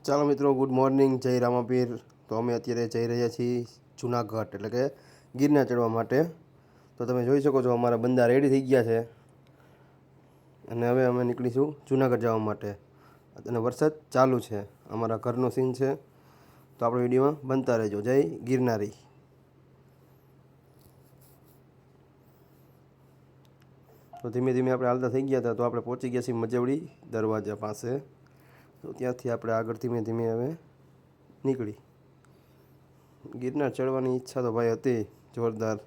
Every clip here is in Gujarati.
ચાલો મિત્રો, ગુડ મોર્નિંગ, જય રામાપીર. તો અમે અત્યારે જઈ રહ્યા છીએ જૂનાગઢ, એટલે કે ગિરનાર ચડવા માટે. તો તમે જોઈ શકો છો અમારા બંદા રેડી થઈ ગયા છે અને હવે અમે નીકળીશું જૂનાગઢ જવા માટે. અને વરસાદ ચાલુ છે, અમારા ઘરનો સીન છે. તો આપણે વિડીયોમાં બનતા રહેજો. જય ગિરનારી. તો ધીમે ધીમે આપણે હાલતા થઈ ગયા હતા, તો આપણે પહોંચી ગયા છીએ મજવડી દરવાજા પાસે. તો ત્યાંથી આપણે આગળ ધીમે ધીમે હવે નીકળી. ગિરનાર ચડવાની ઈચ્છા તો ભાઈ હતી જોરદાર.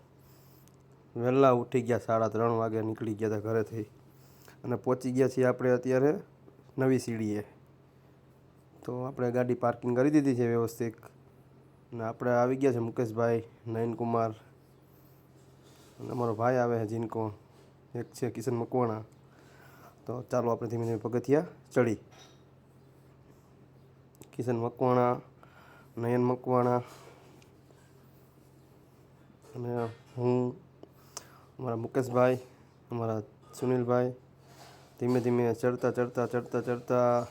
વહેલા ઉઠી ગયા, 3:30 વાગે નીકળી ગયા હતા ઘરેથી અને પહોંચી ગયા છીએ આપણે અત્યારે નવી સીડીએ. તો આપણે ગાડી પાર્કિંગ કરી દીધી છે વ્યવસ્થિત અને આપણે આવી ગયા છે મુકેશભાઈ, નયનકુમાર અને અમારો ભાઈ આવે છે જીનકો, એક છે કિશન મકવાણા. તો ચાલો આપણે ધીમે ધીમે પગથિયા ચડી. કિશન મકવાણા, નયન મકવાણા અને હું, અમારા મુકેશભાઈ, અમારા સુનિલભાઈ ધીમે ધીમે ચડતા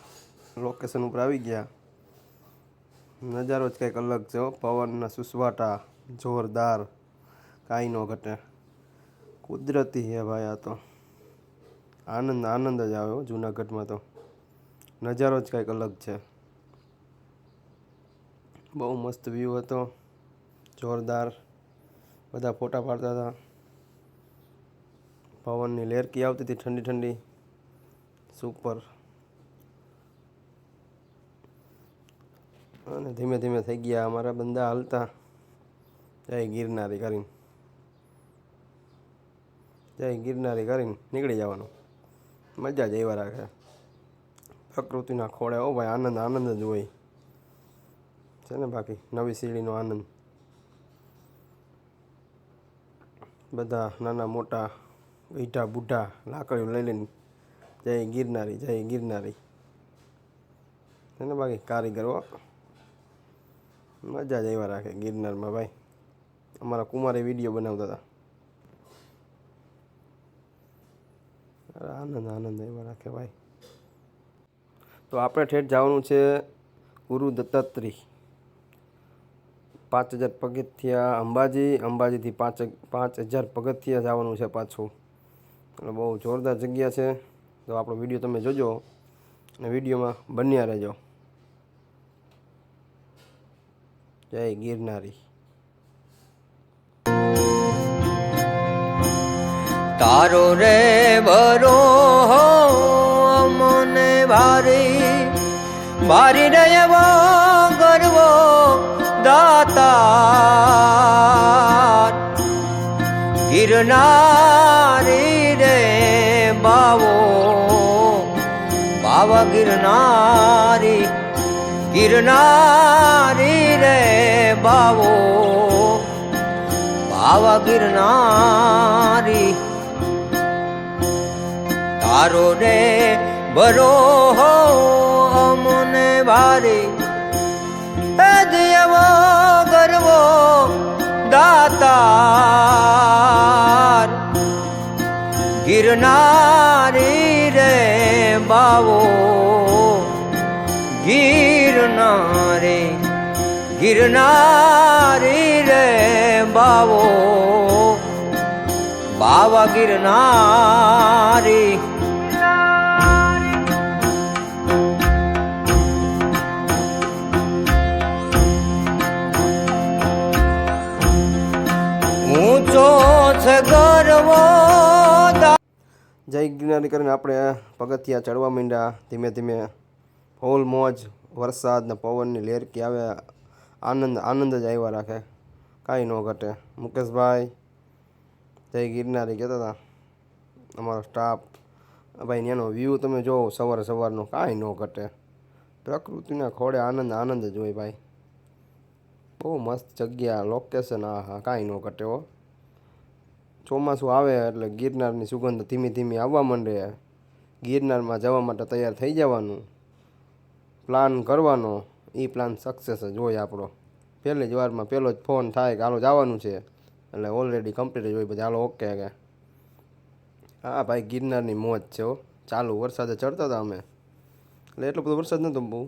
લોકેશન ઉપર આવી ગયા. નજારો જ કંઈક અલગ છે. પવનના સુસવાટા જોરદાર, કાંઈ ન ઘટે. કુદરતી છે ભાઈ, આ તો આનંદ જ આવે જૂનાગઢમાં. તો નજારો જ કંઈક અલગ છે. બહુ મસ્ત વ્યૂ હતો, જોરદાર. બધા ફોટા પાડતા હતા. પવનની લહેરકી આવતી હતી ઠંડી ઠંડી, સુપર. અને ધીમે ધીમે થઈ ગયા અમારા બંદા હાલતા. જય ગિરનારી કરીને નીકળી જવાનું. મજા જ એવા રાખે, પ્રકૃતિના ખોળે. ઓ ભાઈ, આનંદ જ હોય છે ને. બાકી નવી સીડીનો આનંદ. બધા નાના મોટા, ગઈઢા બુઢા લાકડીઓ લઈ લઈને જય ગિરનારી છે ને. બાકી કારીગરો મજા જ એવા રાખે ગિરનારમાં ભાઈ. અમારા કુમારે વિડીયો બનાવતા હતા. આનંદ એવા રાખે ભાઈ. તો આપણે ઠેઠ જવાનું છે ગુરુ દત્તાત્રેય. 5000 પગથિયા અંબાજીથી 5000 પગથિયા જવાનું છે પાછું. એટલે બહુ જોરદાર જગ્યા છે. તો આપણો વિડીયો તમે જોજો અને વિડીયોમાં બન્યા રહેજો. જય ગિરનારી. તારો રે બરો મને ભારી રહેવો ગરવો દાતાર. ગિરનારી રે બાવા ગિરનારી રે બાવા ગિરનારી. તારો રે બરો મને ભારી દેવો ગરવો દાતાર. ગિરનારી રે બાવો ગિરનારી રે બાવા ગિરનારી. ઊંચો છે ગરવો. જય ગિરનારી કરીને આપણે પગથિયા ચડવા માંડ્યા ધીમે ધીમે. ફૂલ મોજ, વરસાદ ને પવનની લહેરકી આવે. આનંદ જ આવ્યા રાખે, કાંઈ ન ઘટે. મુકેશભાઈ જય ગિરનારી કહેતા હતા, અમારો સ્ટાફ. ભાઈ ત્યાંનો વ્યૂ તમે જોવો સવારનો, કાંઈ ન ઘટે. પ્રકૃતિના ખોળે આનંદ જ હોય ભાઈ. બહુ મસ્ત જગ્યા, લોકેશન. હા, કાંઈ ન ઘટે હો. ચોમાસું આવે એટલે ગિરનારની સુગંધ ધીમી ધીમી આવવા માંડે. ગિરનારમાં જવા માટે તૈયાર થઈ જવાનું, પ્લાન કરવાનો. એ પ્લાન સક્સેસ જ હોય આપણો. પહેલી જ વારમાં પહેલો જ ફોન થાય કે હાલો જવાનું છે, એટલે ઓલરેડી કમ્પ્લીટ જ હોય બધા. હાલો ઓકે કે હા ભાઈ, ગિરનારની મોજ છે હો. ચાલુ વરસાદે ચડતા હતા અમે, એટલે એટલો બધો વરસાદ નહોતો બહુ.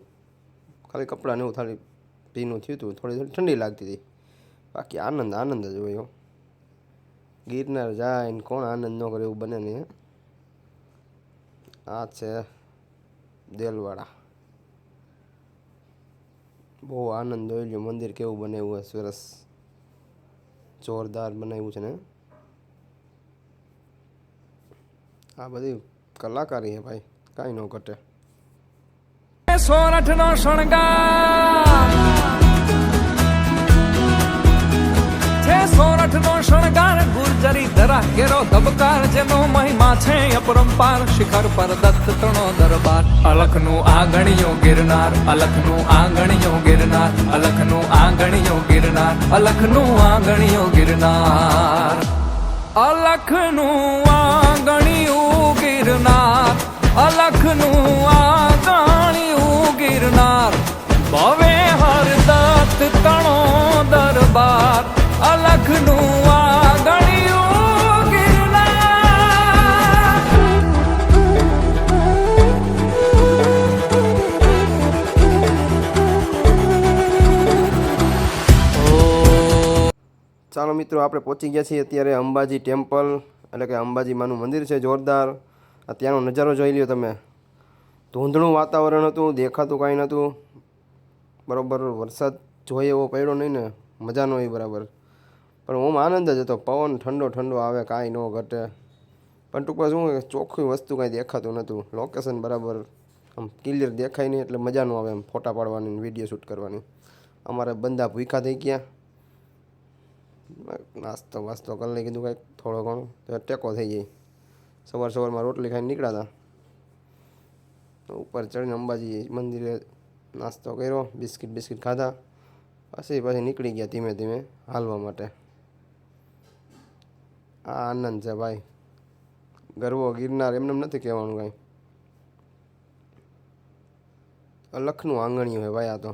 ખાલી કપડાને એવું ખાલી ભીનું થયું હતું, થોડી થોડી ઠંડી લાગતી હતી, બાકી આનંદ આનંદ જ હોય. ગિરનાર જાય ને કોણ આનંદ ન કરે એવું બને નહીં. આ છે દેલવાડા, બહુ આનંદ હોય લ્યો. મંદિર કેવું બનાવ્યું હોય, સરસ જોરદાર બનાવ્યું છે ને. આ બધી કલાકારી હે ભાઈ, કાંઈ ન ઘટે. સોરઠ નો શણગાર છે, સોરઠ નો શણગાર ગુર્જરી ધરા કેરો ધબકાર, જેનો મહિમા છે અપરંપાર, શિખર પર દત્ત તણો દરબાર. અલખનું આંગણીયો ગિરનાર, અલખનું આંગણીયો ગિરનાર, અલખનું આંગણીયો ગિરનાર, અલખનું આંગણીયો ગિરનાર, અલખનું આંગણીયું ગિરનાર, અલખનું આંગણીયું ગિરનાર, ભવે હરદત્ત તણો દરબાર, અલખનું આંગણીયું ગિરનાર. ચાલો મિત્રો, આપણે પહોંચી ગયા છીએ અત્યારે અંબાજી ટેમ્પલ, એટલે કે અંબાજી માનું મંદિર છે જોરદાર. ત્યાંનો નજારો જોઈ લ્યો તમે. ધૂંધળું વાતાવરણ હતું, દેખાતું કાંઈ નહોતું બરાબર. વરસાદ જોઈએ એવો પડ્યો નહીં ને, મજા ન આવી બરાબર. પણ ઓમ આનંદ જ હતો. પવન ઠંડો ઠંડો આવે, કાંઈ ન ઘટે. પણ ટૂંકમાં શું ચોખ્ખી વસ્તુ કાંઈ દેખાતું નહોતું. લોકેશન બરાબર આમ ક્લિયર દેખાય નહીં, એટલે મજા ન આવે એમ ફોટા પાડવાની, વિડીયો શૂટ કરવાની. અમારે બંદા ભૂખ્યા થઈ ગયા, નાસ્તો વાસ્તો કરી લઈ, કીધું કાંઈક થોડો ઘણો તો ટેકો થઈ જાય. સવારમાં રોટલી ખાઈને નીકળ્યા હતા. ઉપર ચડીને અંબાજી મંદિરે નાસ્તો કર્યો, બિસ્કિટ ખાધા, પછી નીકળી ગયા ધીમે ધીમે હાલવા માટે. આ આનંદ છે ભાઈ, ગરવો ગિરનાર એમને નથી કહેવાનું કાંઈ. અલખનું આંગણિયું હોય ભાઈ, આ તો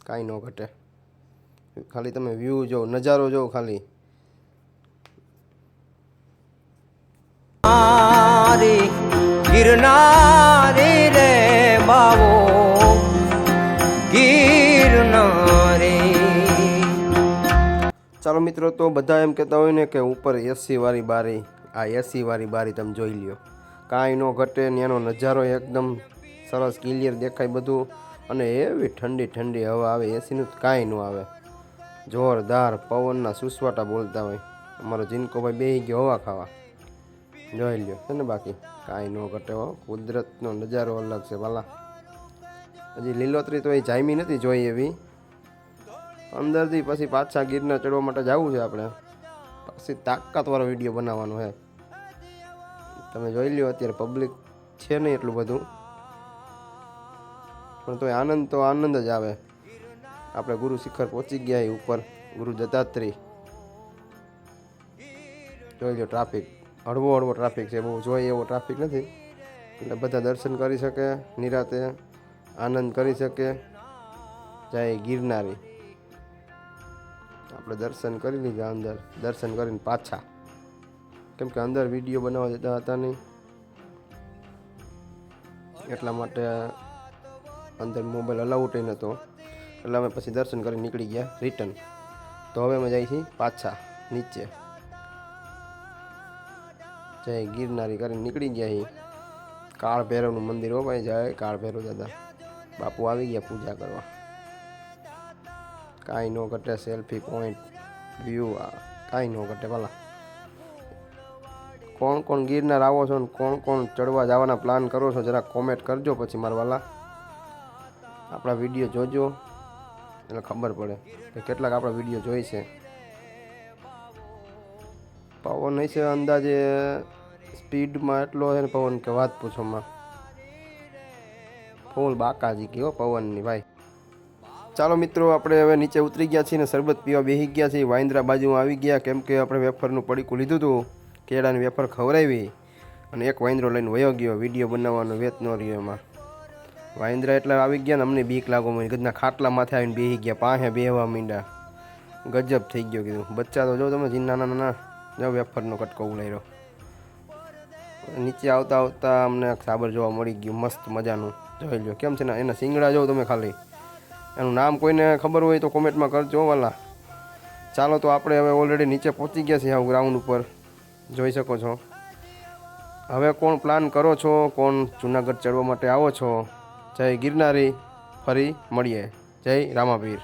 કાંઈ ન ઘટે. ખાલી તમે વ્યૂ જો, નજારો જો ખાલી. ગિરનારી રે બાવો ગિરનારી. ચાલો મિત્રો, તો બધા એમ કહેતા હોય ને કે ઉપર એસી વાળી બારી, આ એસી વાળી બારી તમે જોઈ લ્યો, કાંઈ ન ઘટે. એનો નજારો એકદમ સરસ ક્લિયર દેખાય બધું, અને એવી ઠંડી ઠંડી હવા આવે, એસીનું કાંઈ ન આવે. જોરદાર પવનના સુસવાટા બોલતા હોય. અમારો જીનકો ભાઈ બેસી ગયો હવા ખાવા, જોઈ લ્યો છે ને. બાકી કાંઈ ન ઘટે હો, કુદરતનો નજારો અલગ છે ભલા. હજી લીલોતરી તો એ જામી નથી જોઈ એવી. અંદરથી પછી પાછા ગિરનાર ચડવા માટે જવું છે આપણે, પછી તાકાતવાળો વિડીયો બનાવવાનો છે. તમે જોઈ લ્યો, અત્યારે પબ્લિક છે નહીં એટલું બધું, પણ તો આનંદ જ આવે. આપણે ગુરુ શિખર પહોંચી ગયા ઉપર, ગુરુ દત્તાત્રેય. જોઈ લો ટ્રાફિક, હળવો ટ્રાફિક છે, બહુ જોઈએ એવો ટ્રાફિક નથી, એટલે બધા દર્શન કરી શકે, નિરાતે આનંદ કરી શકે. જય ગિરનારી. આપણે દર્શન કરી લીધા, અંદર દર્શન કરીને પાછા, કેમ કે અંદર વિડીયો બનાવવા દેતા હતા નહીં, એટલા માટે અંદર મોબાઈલ અલાઉડ નહોતો. એટલે અમે પછી દર્શન કરીને નીકળી ગયા રિટર્ન. તો હવે અમે જઈએ છીએ પાછા નીચે. જય ગિરનારી કરીને નીકળી ગયા છીએ. કાળ ભૈરવનું મંદિર હો ભાઈ, જય કાળ ભૈરવ દાદા. બાપુ આવી ગયા પૂજા કરવા. કાંઈ ન ઘટે, સેલ્ફી પોઈન્ટ વ્યૂ કાંઈ ન ઘટે ભલા. કોણ કોણ ગિરનાર આવો છો ને કોણ કોણ ચડવા જવાના પ્લાન કરો છો, જરા કોમેન્ટ કરજો. પછી મારા વાલા આપણા વિડીયો જોજો, એટલે ખબર પડે કે કેટલાક આપણા વિડીયો જોઈ છે. પવન છે અંદાજે સ્પીડમાં એટલો છે ને પવન કે વાત પૂછોમાં. ફૂલ બાકાજી ગયો પવનની ભાઈ. ચાલો મિત્રો, આપણે હવે નીચે ઉતરી ગયા છીએ ને શરબત પીવા બેસી ગયા છીએ. વાંદરા બાજુમાં આવી ગયા, કેમ કે આપણે વેફરનું પડીકું લીધું હતું, કેળાની વેફર ખવડાવી, અને એક વાંદરો લઈને વયો ગયો. વિડીયો બનાવવાનો વેત ન રહ્યો એમાં. વાંદરા એટલે આવી ગયા ને અમને બીક લાગવા માંડી. ગજના ખાટલા માથે આવીને બેસી ગયા, પાસે બેહવા માંડ્યા. ગજબ થઈ ગયો કીધું. બચ્ચા તો જો તમે નાના નાના, જો વેફરનો કટકો ઉલાર્યો. નીચે આવતા આવતા અમને સાબર જોવા મળી ગયું, મસ્ત મજાનું. જોઈ લો કેમ છે ને, એના શિંગડા જો તમે ખાલી, એનું નામ કોઈને ખબર હોય તો કોમેન્ટમાં કરજો વાલા. ચાલો તો આપણે હવે ઓલરેડી નીચે પહોંચી ગયા છીએ આ ગ્રાઉન્ડ ઉપર જોઈ શકો છો. હવે કોણ પ્લાન કરો છો, કોણ જુનાગઢ ચડવા માટે આવો છો, જય ગિરનારી. ફરી મળીએ. જય રામાપીર.